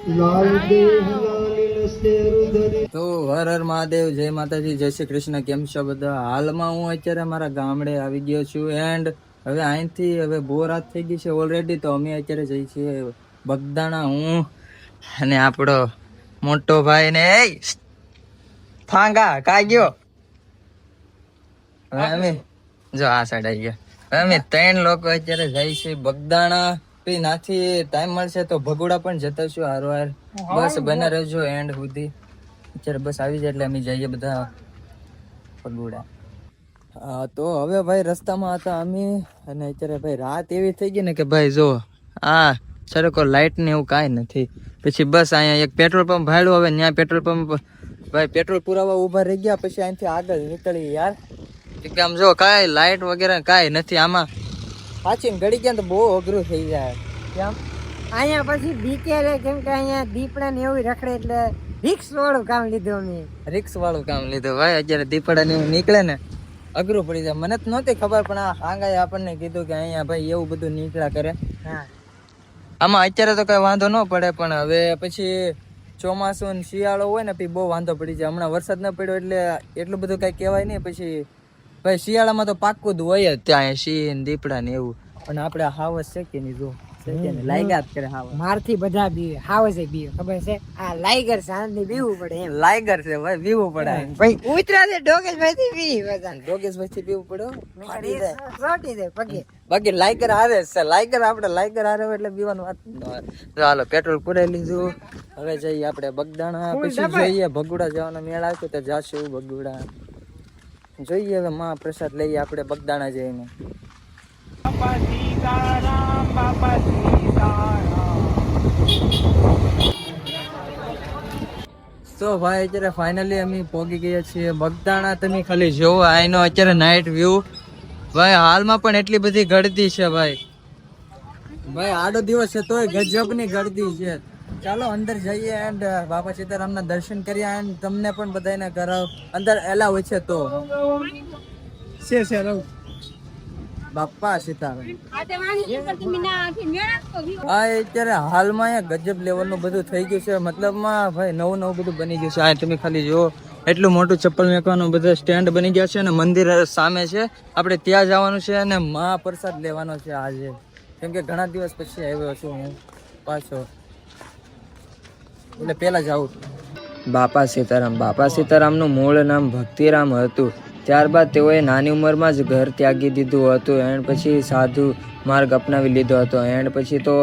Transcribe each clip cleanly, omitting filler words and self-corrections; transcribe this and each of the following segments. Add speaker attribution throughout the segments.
Speaker 1: તો હર હર મહાદેવ, જય માતાજી, જય શ્રી કૃષ્ણ. કેમ છો બધા? હાલમાં હું અત્યારે મારા ગામડે આવી ગયો છું એન્ડ હવે અહીંથી હવે બહુ રાત થઈ ગઈ છે ઓલરેડી. તો અમે અત્યારે જઈએ છીએ બગદાણા, હું અને આપણો મોટો ભાઈ ને ફાંગા કા ગયો. હવે અમે જો આ સાઈડ આવી ગયા. હવે અમે 3 લોકો અત્યારે જઈએ છીએ બગદાણા. નાથી ટાઈમ મળશે તો ભગોડા પણ જતા છું હારવાર. બસ બને રહેજો એન્ડ સુધી. અત્યારે બસ આવી જાય એટલે અમે જઈએ બધા ભગોડા. હા, તો હવે ભાઈ રસ્તામાં હતા અમે અને અત્યારે ભાઈ રાત એવી થઈ ગઈ ને કે ભાઈ જો આ સરકો લાઇટ ને એવું કાંઈ નથી. પછી બસ અહીંયા એક પેટ્રોલ પંપ ભાડ્યું. હવે ત્યાં પેટ્રોલ પંપ ભાઈ પેટ્રોલ પુરાવા ઊભા રહી ગયા. પછી અહીંથી આગળ નીકળી યાર. કે આમ જો કાંઈ લાઇટ વગેરે કાંઈ નથી આમાં. પાછી ઘડી ગયા તો બહુ અઘરું થઈ જાય. કેમ
Speaker 2: અહીંયા પછી બીકે રે, કેમ કે અહીંયા દીપડા ને એવું રખડે એટલે રિક્સ વાળું કામ લીધું અમે.
Speaker 1: રિક્સ વાળું કામ લીધું ભાઈ. અત્યારે દીપડા ને એવું નીકળે ને અઘરું પડી જાય. મને તો નહોતી ખબર પણ આ હાંગાએ આપણને કીધું કે અહીંયા ભાઈ એવું બધું નીકળ્યા કરે.
Speaker 2: હા,
Speaker 1: આમાં અત્યારે તો કઈ વાંધો ન પડે પણ હવે પછી ચોમાસું ને શિયાળો હોય ને પછી બહુ વાંધો પડી જાય. હમણાં વરસાદ ન પડ્યો એટલે એટલું બધું કઈ કહેવાય નહીં. પછી ભાઈ શિયાળામાં તો પાક્કું જ હોય જ ત્યાં સિંહ દીપડા ને એવું. પણ આપણે હાવસ છે કે નહીં જો લાયગાત કરે હાવસ.
Speaker 2: મારથી બધા બીવે, હાવસે બીવે, ખબર છે? આ લાઈગર શાંતિ બીવું પડે એમ.
Speaker 1: લાયગર છે ભાઈ, બીવું પડે
Speaker 2: ભાઈ ઉતરા દે ડોગેશભાઈ થી બી બધા.
Speaker 1: ડોગેશભાઈ થી બીવું પડે.
Speaker 2: રોટી દે પગે.
Speaker 1: બાકી લાયગર હારે છે. લાયગર આપણે લાયગર હારે એટલે બીવાનું વાત ન હોય. ચાલો પેટ્રોલ પુરાઈ લીધું. હવે જઈએ આપણે બગદાણા. પછી જોઈએ ભગુડા જવાનો મેળ આવશે તો જાશું ભગુડા. જોઈએ હવે મહાપ્રસાદ લઈએ આપણે બગદાણા જઈને. તો ભાઈ અત્યારે ફાઇનલી અમે પહોંચી ગયા છીએ બગદાણા. તમે ખાલી જોવો આનો અત્યારે નાઇટ વ્યૂ. ભાઈ હાલમાં પણ એટલી બધી ગળદી છે ભાઈ. ભાઈ આડો દિવસ છે તોય ગજબની ગળદી છે. ચાલો અંદર જઈએ એન્ડ બાપા સીતારામના દર્શન કરીએ એન્ડ તમને પણ બધાને કરાવ. અંદર એલાવ છે તો બાપા સીતારામ. અત્યારે હાલમાં અહીંયા ગજબ લેવલનું બધું થઈ ગયું છે. મતલબમાં ભાઈ નવું નવું બધું બની ગયું છે. આ તમે ખાલી જુઓ એટલું મોટું ચપ્પલ મેકવાનું બધા સ્ટેન્ડ બની ગયા છે અને મંદિર સામે છે. આપણે ત્યાં જવાનું છે અને મહાપ્રસાદ લેવાનો છે આજે. કેમ કે ઘણા દિવસ પછી આવ્યો છું હું પાછો, એટલે પેલા જ આવું. બાપા સીતારામ. બાપા સીતારામનું મૂળ નામ ભક્તિરામ હતું. ત્યારબાદ તેઓએ નાની ઉંમરમાં જ ઘર ત્યાગી દીધું હતું એન્ડ પછી સાધુ માર્ગ અપનાવી લીધો હતો. એન્ડ પછી તો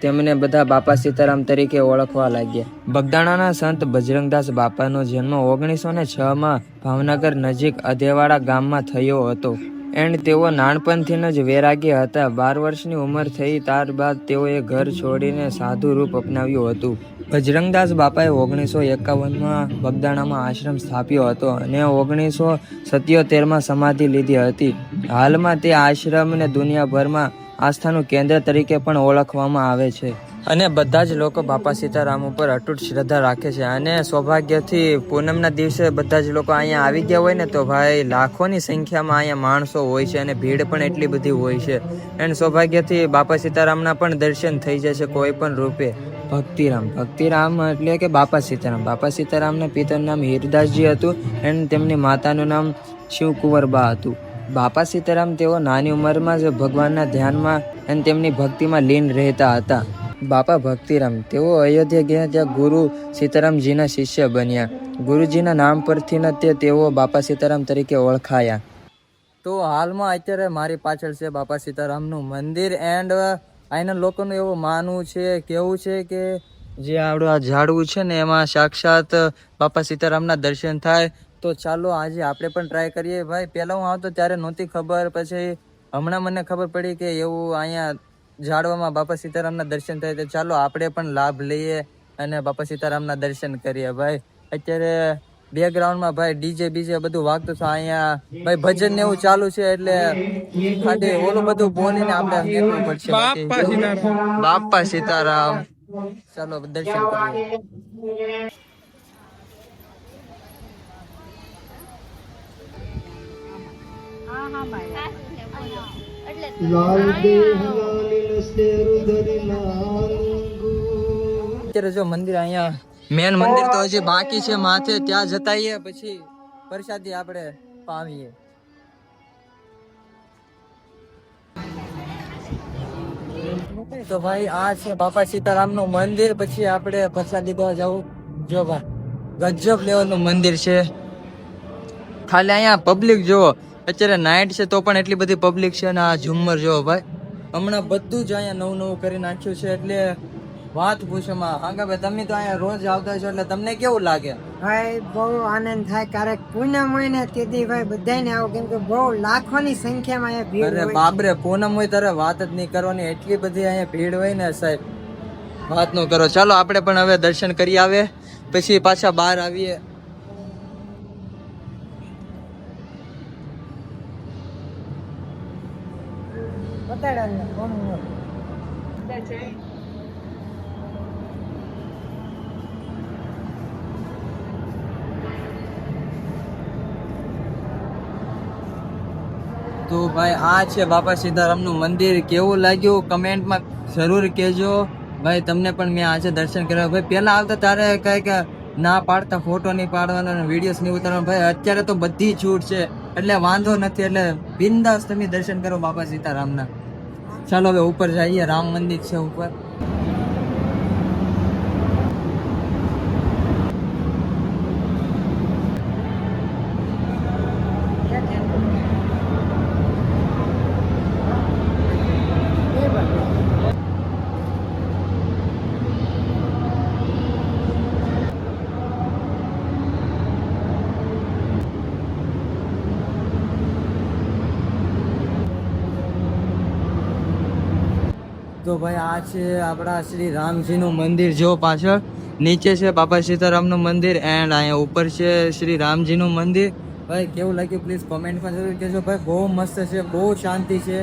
Speaker 1: તેમને બધા બાપા સીતારામ તરીકે ઓળખવા લાગ્યા. બગદાણાના સંત બજરંગદાસ બાપાનો જન્મ 1906માં ભાવનગર નજીક અધેવાડા ગામમાં થયો હતો એન્ડ તેઓ નાનપણથી જ વૈરાગી હતા. 12 વર્ષની ઉંમર થઈ ત્યારબાદ તેઓએ ઘર છોડીને સાધુ રૂપ અપનાવ્યું હતું. બજરંગદાસ બાપાએ 1951માં બગદાણામાં આશ્રમ સ્થાપ્યો હતો અને 1977માં સમાધિ લીધી હતી. હાલમાં તે આશ્રમને દુનિયાભરમાં આસ્થાનું કેન્દ્ર તરીકે પણ ઓળખવામાં આવે છે અને બધા જ લોકો બાપા સીતારામ ઉપર અતૂટ શ્રદ્ધા રાખે છે. અને સૌભાગ્યથી પૂનમના દિવસે બધા જ લોકો અહીંયા આવી ગયા હોય ને તો ભાઈ લાખોની સંખ્યામાં અહીંયા માણસો હોય છે અને ભીડ પણ એટલી બધી હોય છે. અને સૌભાગ્યથી બાપા સીતારામના પણ દર્શન થઈ જશે કોઈ પણ રૂપે. ભક્તિરામ. ભક્તિરામ એટલે કે બાપા સીતારામ. બાપા સીતારામના પિતાનું નામ હીરદાસજી હતું અને તેમની માતાનું નામ શિવકુંવરબા હતું. બાપા સીતારામ તેઓ નાની ઉંમરમાં જ ભગવાનના ધ્યાનમાં અને તેમની ભક્તિમાં લીન રહેતા હતા. બાપા ભક્તિરામ તેઓ અયોધ્યા ગયા ત્યાં ગુરુ સીતારામજીના શિષ્ય બન્યા. ગુરુજીના નામ પરથી તેઓ બાપા સીતારામ તરીકે ઓળખાયા. તો હાલમાં અત્યારે મારી પાછળ છે બાપા સીતારામનું મંદિર એન્ડ અહીંના લોકોનું એવું માનવું છે, કેવું છે કે જે આપણું આ ઝાડવું છે ને એમાં સાક્ષાત બાપા સીતારામના દર્શન થાય. તો ચાલો આજે આપણે પણ ટ્રાય કરીએ. ભાઈ પહેલાં હું આવતો ત્યારે નહોતી ખબર, પછી હમણાં મને ખબર પડી કે એવું અહીંયા ઝાડવામાં બાપા સીતારામના દર્શન થાય. તો ચાલો આપણે પણ લાભ લઈએ અને બાપા સીતારામના દર્શન કરીએ. ભાઈ અત્યારે બેકગ્રાઉન્ડમાં ભાઈ ડીજે બીજે બધું વાગતું છે. અહીંયા ભાઈ ભજન ને એવું ચાલુ છે એટલે ખાલી ઓલું બધું બોલીને આપણે નીકળવું પડશે. બાપા સીતારામ. ચાલો દર્શન કરીએ. અત્યારે જો મંદિર અહીંયા મેન મંદિર તો હજી બાકી છે માથે, ત્યાં જતાઈએ પછી પ્રસાદી આપણે પામીએ. તો ભાઈ આ છે બાપા સીતારામ નું મંદિર. પછી આપણે પ્રસાદી લેવા જવું. જો ભાઈ ગજબ લેવલ નું મંદિર છે. ખાલી અહીંયા પબ્લિક જોવો, અત્યારે નાઇટ છે તો પણ એટલી બધી પબ્લિક છે. ને આ ઝુમ્મર જોવો ભાઈ, હમણાં બધું જ અહીંયા નવું નવું કરી નાખ્યું છે. એટલે વાત પૂછોમાં. હા ભાઈ, તમે તો અહીંયા રોજ આવતા છો એટલે તમને કેવું લાગે?
Speaker 2: ભાઈ બહુ આનંદ થાય. ક્યારેક પૂનમ હોય ને તેથી ભાઈ બધાને આવો, કેમ કે બહુ લાખોની સંખ્યામાં અહીંયા ભીડ
Speaker 1: અરે
Speaker 2: હોય.
Speaker 1: બાપરે, પૂનમ હોય ત્યારે વાત જ નહીં કરવાની, એટલી બધી અહીંયા ભીડ હોય ને સાહેબ, વાત ન કરો. ચાલો આપણે પણ હવે દર્શન કરી આવે, પછી પાછા બહાર આવીએ.
Speaker 2: બતાડો કોણ
Speaker 1: તો ભાઈ આ છે બાપા સીતારામનું મંદિર. કેવું લાગ્યું કમેન્ટમાં જરૂર કહેજો. ભાઈ તમને પણ મેં આજે દર્શન કર્યા. ભાઈ પહેલા આવતા તારે કંઈક ના પાડતા, ફોટો નહીં પાડવાનો, વિડીયોસ નહીં ઉતારવાનો. ભાઈ અત્યારે તો બધી છૂટ છે એટલે વાંધો નથી. એટલે બિંદાસ તમે દર્શન કરો બાપા સીતારામના. ચાલો હવે ઉપર જઈએ. રામ મંદિર છે ઉપર. તો ભાઈ આ છે આપણા શ્રી રામજીનું મંદિર. જો પાછળ નીચે છે બાપા સીતારામનું મંદિર એન્ડ અહીંયા ઉપર છે શ્રી રામજીનું મંદિર. ભાઈ કેવું લાગ્યું પ્લીઝ કોમેન્ટમાં જરૂર કહેજો. ભાઈ બહુ મસ્ત છે, બહુ શાંતિ છે.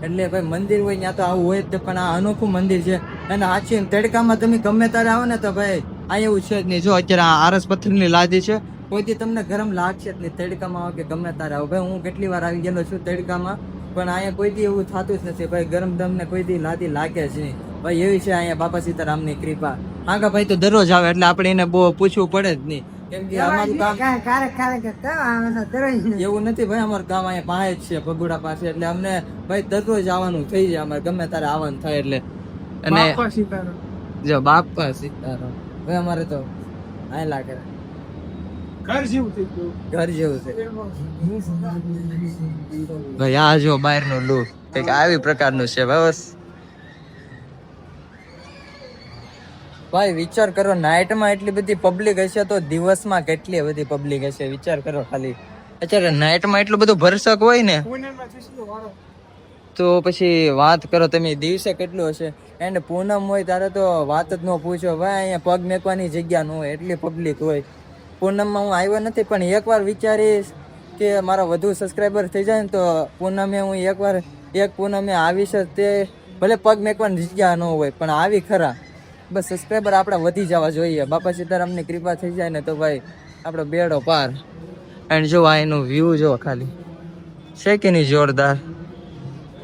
Speaker 1: એટલે ભાઈ મંદિર હોય ત્યાં તો આવું હોય જ, પણ આ અનોખું મંદિર છે. અને આછી તડકામાં તમે ગમે ત્યારે આવો ને તો ભાઈ આ એવું છે જ નહીં. જો અત્યારે આ આરસ પથ્થરની લાદી છે, કોઈથી તમને ગરમ લાગશે જ નહીં. તડકામાં આવો કે ગમે ત્યારે આવો. ભાઈ હું કેટલી વાર આવી ગયેલો છું તડકામાં, પણ અહીંયા કોઈથી એવું થતું જ નથી. ભાઈ ગરમ તમને કોઈથી લાદી લાગે જ નહીં. ભાઈ એવી છે અહીંયા બાપા સીતારામની કૃપા. હા ભાઈ તો દરરોજ આવે એટલે આપણે એને બહુ પૂછવું પડે જ નહીં, કેમ કે અમારું કામ એવું નથી. ભાઈ અમારું કામ અહીંયા પાસે જ છે, ભગુડા પાસે. એટલે અમને ભાઈ દરરોજ આવવાનું થઈ જાય. અમારે ગમે ત્યારે આવવાનું થાય એટલે. અને જો બાપા સીતારામ ભાઈ અમારે તો આ લાગે ઘર જેવું થઈ ગયું. ઘર જેવું છે ભાઈ. આ જો બહારનું લુક કંઈક આવી પ્રકારનું છે. બસ ભાઈ વિચાર કરો, નાઇટમાં એટલી બધી પબ્લિક હશે તો દિવસમાં કેટલી બધી પબ્લિક હશે વિચાર કરો ખાલી. અત્યારે નાઇટમાં એટલું બધું ભરસક હોય ને તો પછી વાત કરો તમે, દિવસે કેટલું હશે. એન્ડ પૂનમ હોય ત્યારે તો વાત જ ન પૂછો ભાઈ. અહીંયા પગ મેકવાની જગ્યા ન હોય, એટલી પબ્લિક હોય. પૂનમમાં હું આવ્યો નથી, પણ એકવાર વિચારીશ કે મારા વધુ સબસ્ક્રાઈબર થઈ જાય ને તો પૂનમે હું એક પૂનમે આવીશ. તે ભલે પગ મેકવાની જગ્યા ન હોય પણ આવી ખરા. બસ સબસ્ક્રાઈબર આપણા વધી જવા જોઈએ. બાપા સીતારામની કૃપા થઈ જાય ને તો ભાઈ આપણો બેડો પાર. એન્ડ જો આ એનું વ્યૂ જો ખાલી છે કે નહીં જોરદાર.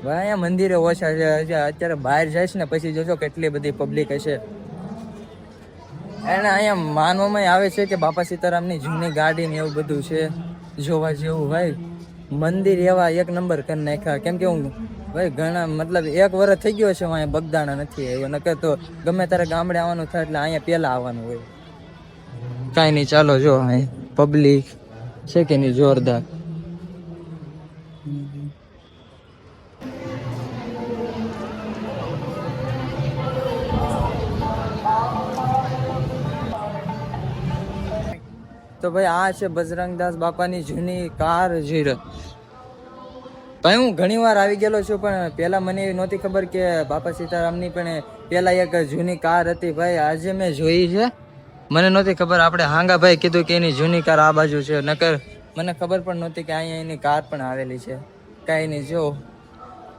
Speaker 1: ભાઈ અહીંયા મંદિરે ઓછા છે. અત્યારે બહાર જઈશ ને પછી જોજો કેટલી બધી પબ્લિક હશે. એને અહીંયા માનવામાં આવે છે કે બાપા સીતારામની જૂની ગાડી ને એવું બધું છે જોવા જેવું. ભાઈ મંદિર એવા એક નંબર કરી નાખ્યા. કેમ કે હું ભાઈ ઘણા મતલબ 1 વર્ષ થઈ ગયો છે હું અહીંયા બગદાણા નથી આવ્યો. નકર તો ગમે ત્યારે ગામડે આવવાનું થાય એટલે અહીંયા પહેલા આવવાનું હોય. કાંઈ નહીં, ચાલો જો અહીં પબ્લિક છે કે નહીં જોરદાર. તો ભાઈ આ છે બજરંગદાસ બાપાની જૂની કાર જીરત. ભાઈ હું ઘણી વાર આવી ગયેલો છું, પણ પહેલા મને એવી નહોતી ખબર કે બાપા સીતારામની પણ પહેલા એક જૂની કાર હતી. ભાઈ આજે મેં જોઈ છે, મને નહોતી ખબર. આપણે હાંગાભાઈ કીધું કે એની જૂની કાર આ બાજુ છે, નકર મને ખબર પણ નહોતી કે અહીંયા એની કાર પણ આવેલી છે. કાંઈ નહીં, જો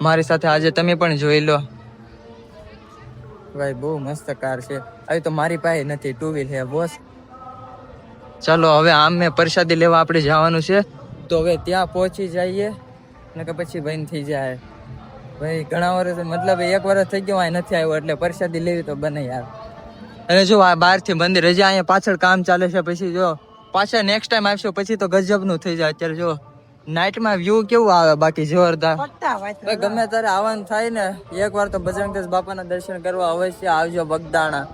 Speaker 1: મારી સાથે આજે તમે પણ જોઈ લો. ભાઈ બહુ મસ્ત કાર છે. આવી તો મારી પાસે નથી, 2 વ્હીલ છે બોસ. ચાલો હવે આમ મેં પ્રસાદી લેવા આપણે જવાનું છે, તો હવે ત્યાં પહોંચી જઈએ ને કે પછી બંધ થઈ જાય. ભાઈ ઘણા વર્ષ મતલબ 1 વર્ષ થઈ ગયો અહીં નથી આવ્યો, એટલે પ્રસાદી લેવી તો બને યાર.
Speaker 3: અને જો આ બહારથી મંદિર હજી અહીંયા પાછળ કામ ચાલે છે, પછી જો પાછા નેક્સ્ટ ટાઈમ આવશો પછી તો ગજબનું થઈ જાય. અત્યારે જો નાઇટમાં વ્યૂ કેવું આવે બાકી જોરદાર. ભાઈ ગમે ત્યારે આવવાનું થાય ને એકવાર તો બજરંગદાસ બાપાના દર્શન કરવા અવશ્ય આવજો બગદાણા.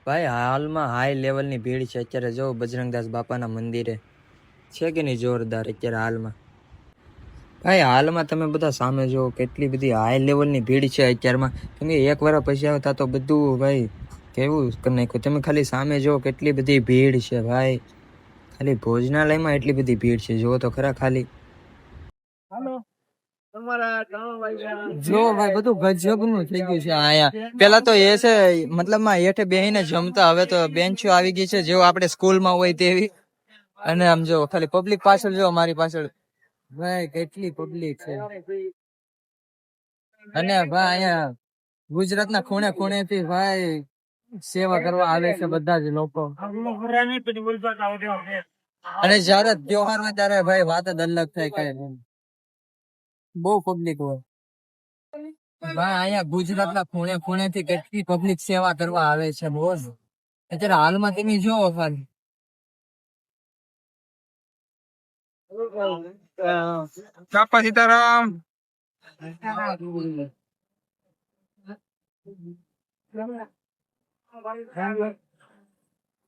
Speaker 1: ભાઈ હાલમાં હાઈ લેવલની ભીડ છે અત્યારે. જો બજરંગદાસ બાપાના મંદિરે છે કે નહીં જોરદાર અત્યારે હાલમાં. ભાઈ હાલમાં તમે બધા સામે જો કેટલી બધી હાઈ લેવલની ભીડ છે અત્યારમાં. તમે એક વાર પછી આવતા તો બધું ભાઈ કેવું કરી નાખ્યું. તમે ખાલી સામે જો કેટલી બધી ભીડ છે ભાઈ. ખાલી ભોજનાલયમાં એટલી બધી ભીડ છે, જો તો ખરા ખાલી.
Speaker 3: જો ભાઈ બધું ગજબનું થઈ ગયું છે અહીંયા. પેલા તો એ છે મતલબમાં હેઠે બેહીને જમતા, હવે તો બેન્ચો આવી ગઈ છે જેવો આપણે સ્કૂલમાં હોય તેવી. અને આમ જો ખાલી પબ્લિક પાછળ જો મારી પાછળ ભાઈ કેટલી પબ્લિક છે. અને ભાઈ અહીંયા ગુજરાતના ખૂણે ખૂણે થી ભાઈ સેવા કરવા આવે છે બધા જ લોકો. અને જયારે ત્યોહાર હોય ત્યારે ભાઈ વાત જ અલગ થાય. કઈ બહુ પબ્લિક હોય ભાઈ અહીંયા ગુજરાતના ખૂણે ખૂણે થી કેટલી પબ્લિક સેવા કરવા આવે છે. બહુ અત્યારે હાલમાં તમે જોવો ખાલી
Speaker 4: બાપા સીતારામ.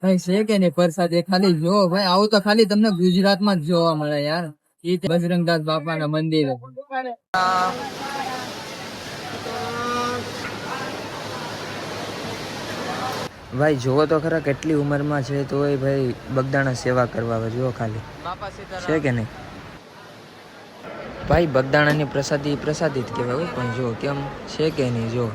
Speaker 3: ભાઈ છે કે નહીં પ્રસાદ એ ખાલી જો ભાઈ આવું તો ખાલી તમને ગુજરાતમાં જ જોવા મળે યાર. એ બજરંગદાસ બાપાના મંદિર.
Speaker 1: ભાઈ જુઓ તો ખરા કેટલી ઉંમરમાં છે તોય ભાઈ બગદાણા સેવા કરવા આવે. જુઓ ખાલી છે કે નહીં. ભાઈ બગદાણાની પ્રસાદી પ્રસાદી જ કહેવાય હોય, પણ જો કેમ છે કે નહીં. જો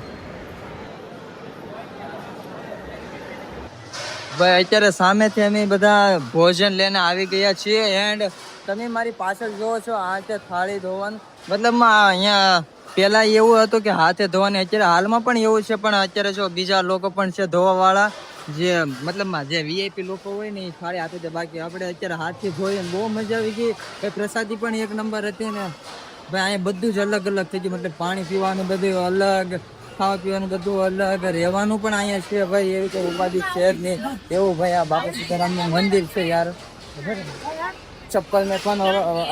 Speaker 3: ભાઈ અત્યારે સામેથી અમે બધા ભોજન લઈને આવી ગયા છીએ. એન્ડ તમે મારી પાછળ જોવો છો આ છે થાળી ધોવાનું. મતલબમાં અહીંયા પેલા એવું હતું કે હાથે ધોવાની, અત્યારે હાલમાં પણ એવું છે. પણ અત્યારે જો બીજા લોકો પણ છે ધોવા વાળા, જે મતલબમાં જે વીઆઈપી લોકો હોય ને એ થાળી હાથે દે. બાકી આપણે અત્યારે હાથથી ધોઈએ. બહુ મજા આવી ગઈ. પ્રસાદી પણ એક નંબર હતી ને ભાઈ. અહીંયા બધું જ અલગ અલગ થઈ ગયું. મતલબ પાણી પીવાનું બધું અલગ, ખાવા પીવાનું બધું અલગ, રહેવાનું પણ અહીંયા છે ભાઈ. એવી કોઈ ઉપાધિ છે જ નહીં એવું ભાઈ. આ બાપા સીતારામનું મંદિર છે યાર. ચપ્પલ ને પણ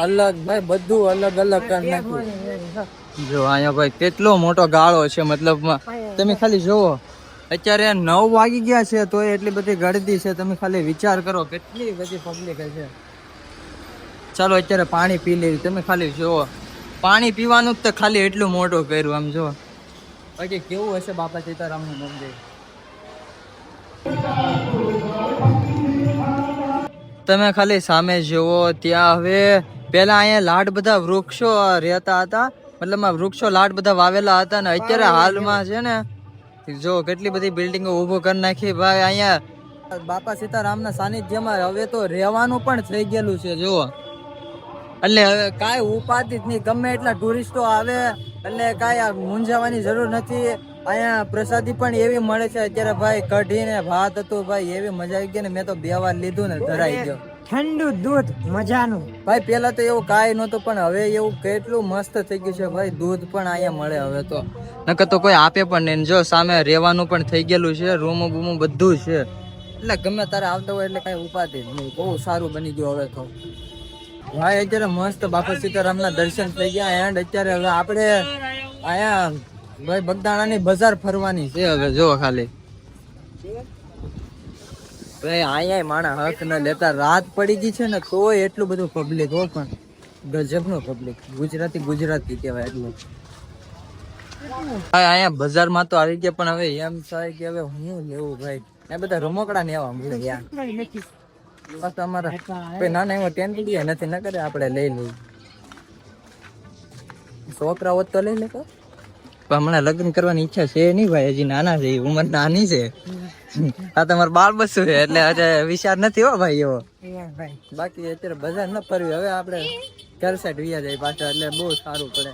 Speaker 3: અલગ ભાઈ, બધું અલગ અલગ કરી નાખ્યું. જો અહીંયા ભાઈ કેટલો મોટો ગાળો છે. મતલબમાં તમે ખાલી જોવો અત્યારે 9 વાગી ગયા છે તો એટલી બધી ગળદી છે. તમે ખાલી વિચાર કરો કેટલી બધી પબ્લિક છે. ચાલો અત્યારે પાણી પી લેવી. તમે ખાલી જોવો પાણી પીવાનું જ તો ખાલી એટલું મોટું કર્યું. આમ જો બાકી કેવું હશે બાપા સીતારામનું મંદિર. તમે ખાલી સામે જુઓ. ત્યાં હવે પેલા અહીંયા લાડ બધા વૃક્ષો રહેતા હતા. મતલબ વૃક્ષો લાડ બધા વાવેલા હતા ને અત્યારે હાલમાં છે ને જો કેટલી બધી બિલ્ડિંગો ઉભો કરી નાખી ભાઈ. અહીંયા બાપા સીતારામના સાનિધ્યમાં હવે તો રહેવાનું પણ થઈ ગયેલું છે. જુઓ એટલે હવે કાંઈ ઉપાધિ જ નહીં. ગમે એટલા ટુરિસ્ટો આવે એટલે કાંઈ મૂંઝાવાની જરૂર નથી. અહીંયા પ્રસાદી પણ એવી મળે છે. અત્યારે ભાઈ કઢી ને ભાત હતું ભાઈ, એવી મજા આવી ગઈ ને. મેં તો 2 વાર લીધું ને ધરાઈ ગયો.
Speaker 2: ઠંડુ દૂધ મજાનું
Speaker 3: ભાઈ પેલા તો એવું કાંઈ નહોતું પણ હવે એવું કેટલું મસ્ત થઈ ગયું છે ભાઈ. દૂધ પણ અહીંયા મળે હવે તો, નકર તો કોઈ આપે પણ નહીં. જો સામે રહેવાનું પણ થઈ ગયેલું છે, રૂમો બૂમો બધું છે. એટલે ગમે તારે આવતા હોય એટલે કાંઈ ઉપાધિ નહીં. બહુ સારું બની ગયું હવે તો ભાઈ. અત્યારે મસ્ત બાપા સીતારામના દર્શન થઈ ગયા. એન્ડ અત્યારે હવે આપણે અહીંયા ભાઈ બગદાણાની બજાર ફરવાની છે હવે. જો ખાલી ભાઈ અહીંયા માણસ હક ન લેતા. રાત પડી ગઈ છે ને તોય એટલું બધું પબ્લિક હો, પણ ગજબનું પબ્લિક. ગુજરાતી કહેવાય એટલું. ભાઈ અહીંયા બજારમાં તો આવી ગયા પણ હવે એમ થાય કે હવે હું લેવું ભાઈ. એ બધા રમકડા ને એવા મળે યાર. બસ અમારા કોઈ નાના એવો ટેન્ટડી નથી ન કરે આપણે લઈ લઈએ. છોકરા હોત તો લઈ લેતો પણ હમણાં લગ્ન કરવાની ઈચ્છા છે નહીં ભાઈ. હજી નાના છે, ઉંમર નાની છે. આ તમારે બાળ બસું છે એટલે આજે વિચાર નથી હો ભાઈ એવો. બાકી અત્યારે બજાર ન ફરવી. હવે આપણે ઘર સાઈડ વિયા જાય પાછા એટલે બહુ સારું પડે.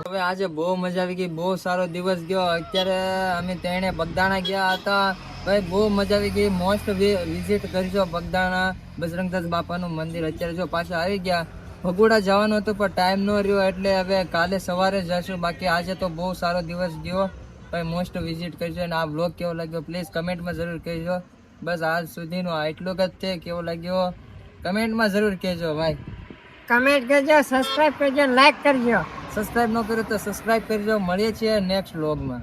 Speaker 3: હવે આજે બહુ મજા આવી ગઈ. બહુ સારો દિવસ ગયો. અત્યારે અમે તેણે બગદાણા ગયા હતા ભાઈ. બહુ મજા આવી ગઈ. મોસ્ટ વિઝિટ કરજો બગદાણા બજરંગદાસ બાપાનું મંદિર. અત્યારે જો પાછા આવી ગયા. ભગોડા જવાનું હતું પણ ટાઈમ ન રહ્યો એટલે હવે કાલે સવારે જશું. બાકી આજે તો બહુ સારો દિવસ ગયો. ભાઈ મોસ્ટ વિઝિટ કરજો અને આ બ્લોગ કેવો લાગ્યો પ્લીઝ કમેન્ટમાં જરૂર કહેજો. બસ આજ સુધીનો આટલું જ છે. કેવો લાગ્યો કમેન્ટમાં જરૂર કહેજો ભાઈ.
Speaker 2: કમેન્ટ કરજો, સબસ્ક્રાઇબ કરજો, લાઈક કરજો.
Speaker 3: સબસ્ક્રાઇબ ન કર્યું તો સબસ્ક્રાઇબ કરજો. મળીએ છીએ નેક્સ્ટ બ્લોગમાં.